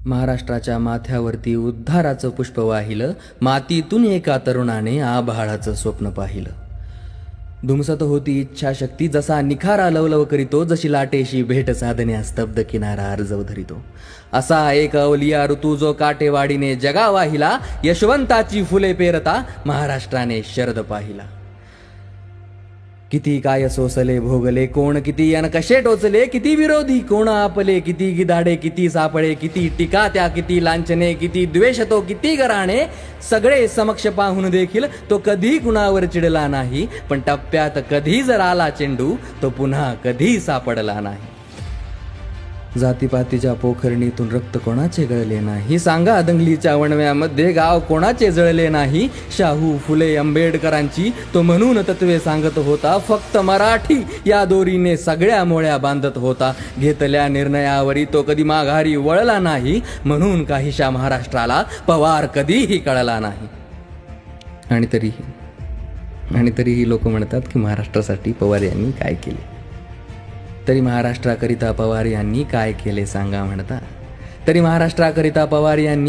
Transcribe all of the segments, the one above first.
महाराष्ट्राच्या माथ्यावरती उद्धाराचं पुष्प वाहिलं, मातीतून एका तरुणाने आभाळाचं स्वप्न पाहिलं. धुमसत होती इच्छाशक्ती, जसा निखारा लवलव करीतो, जशी लाटेशी भेट साधण्या स्तब्ध किनारा अर्जव धरितो. असा एक अवलिया ऋतू जो काटेवाडीने जगा वाहिला, यशवंताची फुले पेरता महाराष्ट्राने शरद पाहिला. किती काय सोसले भोगले कोण, किती अन कसे टोचले, किती विरोधी कोण आपले, किती गिधाडे किती सापळे, किती टीका त्या किती लांछने, किती द्वेष तो किती गराणे. सगळे समक्ष पाहून देखील तो कधी कुणावर चिडला नाही, पण टप्प्यात कधी जर आला चेंडू तो पुन्हा कधी सापडला नाही. जातीपातीच्या पोखरणीतून रक्त कोणाचे गळले नाही, सांगा दंगलीच्या वणव्यामध्ये गाव कोणाचे जळले नाही. शाहू फुले आंबेडकरांची तो म्हणून तत्वे सांगत होता, फक्त मराठी या दोरीने सगळ्या मोळ्या बांधत होता. घेतल्या निर्णयावरी तो कधी माघारी वळला नाही, म्हणून काहीशा महाराष्ट्राला पवार कधीही कळला नाही. आणि तरीही लोक म्हणतात की महाराष्ट्रासाठी पवार यांनी काय केले. तरी महाराष्ट्राकरिता पवार यांनी काय केले सांगा म्हणता.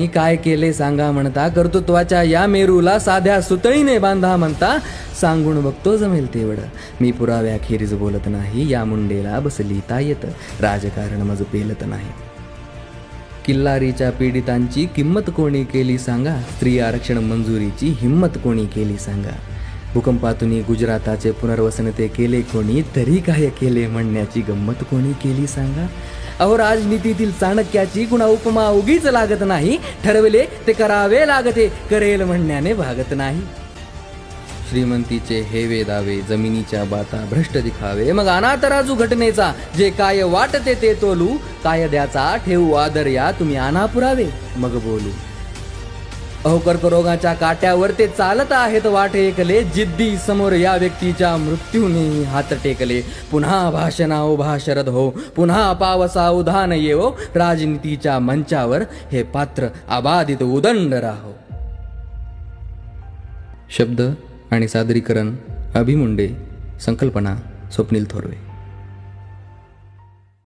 काय केले सांगा म्हणता. कर्तृत्वाच्या या मेरूला साध्या सुतळीने बांधा म्हणता. सांगून बघतो जमेल तेवढं, मी पुराव्याखेरीज बोलत नाही. या मुंडेला बसली तायत, राजकारण मज पेलत नाही. किल्लारीच्या पीडितांची किंमत कोणी केली सांगा. स्त्री आरक्षण मंजुरीची हिंमत कोणी केली सांगा. भूकंपातून गुजराताचे पुनर्वसन ते केले कोणी, तरी काय केले म्हणण्याची गंमत कोणी केली सांगा. अहो राजनीतीतील चाणक्याची कुणा उपमा उगीच लागत नाही. ठरवले ते करावे लागते, करेल म्हणण्याने भागत नाही. श्रीमंतीचे हेवे दावे, जमिनीच्या बाता भ्रष्ट दिखावे, मग अनातराजू घटनेचा जे काय वाटते ते तोलू. कायद्याचा ठेवू आदर या, तुम्ही आणा पुरावे मग बोलू. अहो कर्करोगाच्या काट्यावर ते चालत आहेत वाट एकले, जिद्दी समोर या व्यक्तीच्या मृत्यूने हात टेकले. पुन्हा भाषणा उभा शरद हो, पुन्हा पावसा उधान येवो. राजनीतीच्या मंचावर हे पात्र अबाधित उदंड राहो. शब्द आणि सादरीकरण अभि मुंडे, संकल्पना स्वप्नील थोरवे.